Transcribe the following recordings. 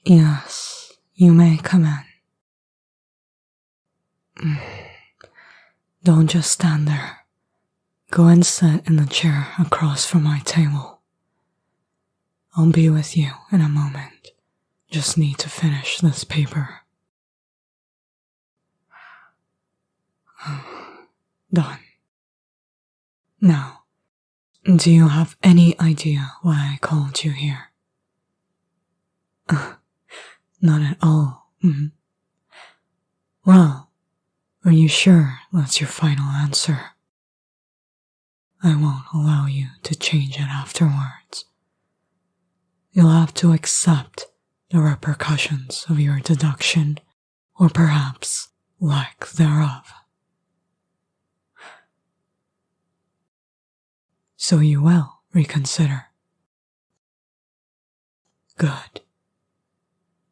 Yes, you may come in. Don't just stand there. Go and sit in the chair across from my table. I'll be with you in a moment. Just need to finish this paper. Done. Now, do you have any idea why I called you here? Not at all. Well, are you sure that's your final answer? I won't allow you to change it afterwards. You'll have to accept the repercussions of your deduction, or perhaps lack thereof. So you will reconsider. Good.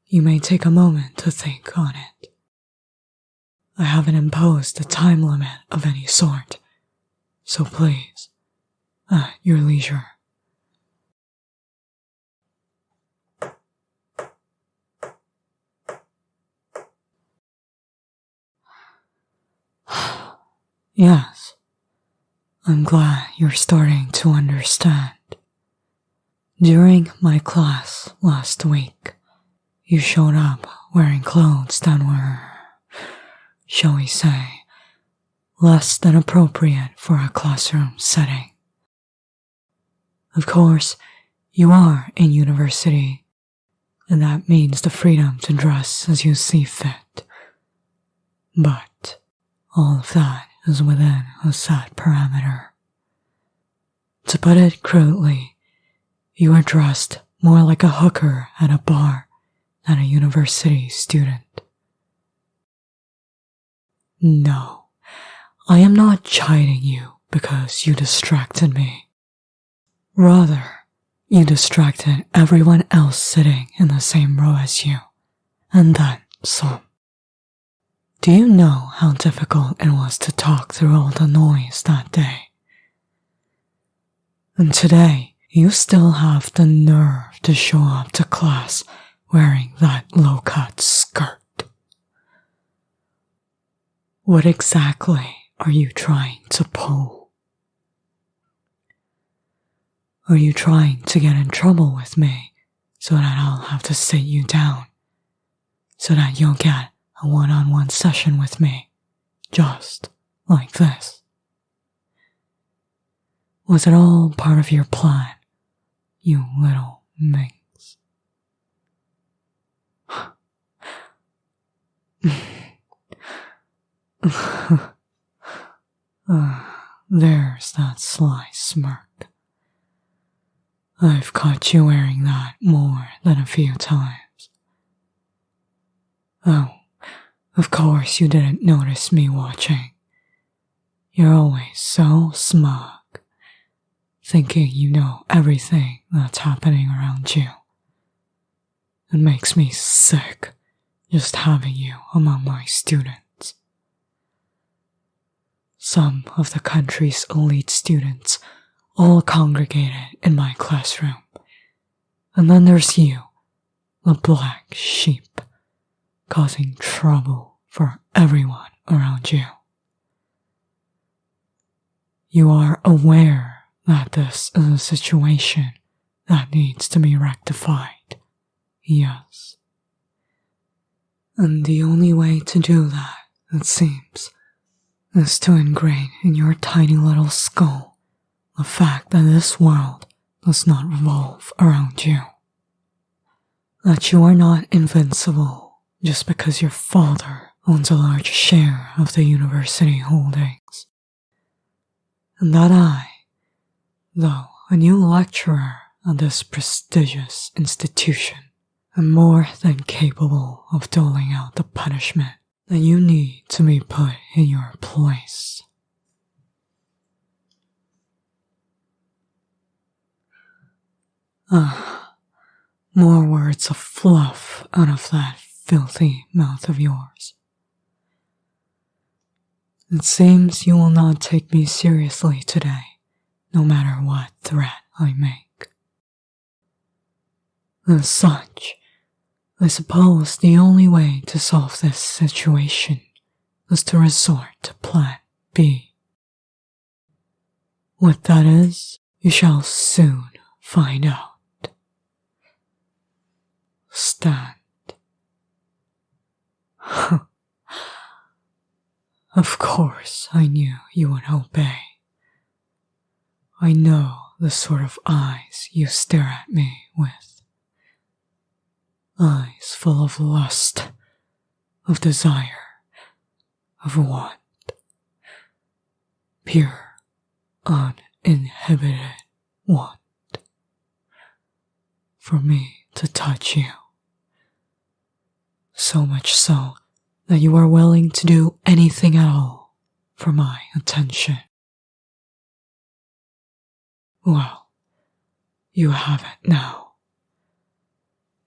You may take a moment to think on it. I haven't imposed a time limit of any sort, so please, at your leisure. Yes, I'm glad you're starting to understand. During my class last week, you showed up wearing clothes that were, shall we say, less than appropriate for a classroom setting. Of course, you are in university, and that means the freedom to dress as you see fit. But all of that is within a set parameter. To put it crudely, you are dressed more like a hooker at a bar than a university student. No, I am not chiding you because you distracted me. Rather, you distracted everyone else sitting in the same row as you, and then some. Do you know how difficult it was to talk through all the noise that day? And today, you still have the nerve to show up to class wearing that low-cut skirt. What exactly are you trying to pull? Are you trying to get in trouble with me so that I'll have to sit you down, so that you'll get a one-on-one session with me, just like this? Was it all part of your plan, you little minx? There's that sly smirk. I've caught you wearing that more than a few times. Oh, of course you didn't notice me watching. You're always so smug, thinking you know everything that's happening around you. It makes me sick just having you among my students. Some of the country's elite students all congregated in my classroom. And then there's you, the black sheep, causing trouble for everyone around you. You are aware that this is a situation that needs to be rectified, yes. And the only way to do that, it seems, is to ingrain in your tiny little skull the fact that this world does not revolve around you. That you are not invincible just because your father owns a large share of the university holdings. And that I, though a new lecturer at this prestigious institution, am more than capable of doling out the punishment that you need to be put in your place. More words of fluff out of that filthy mouth of yours. It seems you will not take me seriously today, no matter what threat I make. As such, I suppose the only way to solve this situation is to resort to Plan B. What that is, you shall soon find out. Stand. Of course I knew you would obey. I know the sort of eyes you stare at me with. Eyes full of lust, of desire, of want. Pure, uninhibited want. For me to touch you. So much so that you are willing to do anything at all for my attention. Well, you have it now,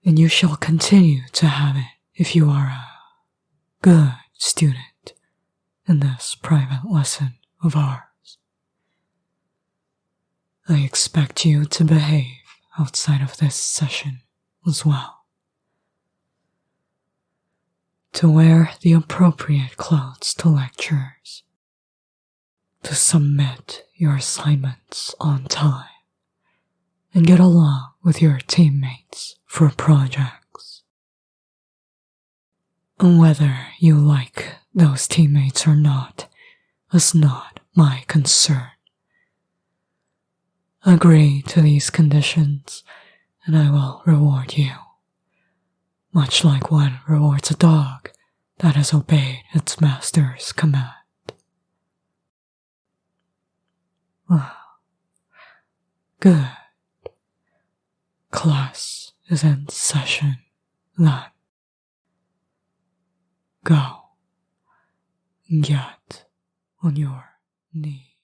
and you shall continue to have it if you are a good student in this private lesson of ours. I expect you to behave outside of this session as well. To wear the appropriate clothes to lectures, to submit your assignments on time, and get along with your teammates for projects. And whether you like those teammates or not is not my concern. Agree to these conditions, and I will reward you. Much like one rewards a dog that has obeyed its master's command. Good. Class is in session then. Go. Get on your knees.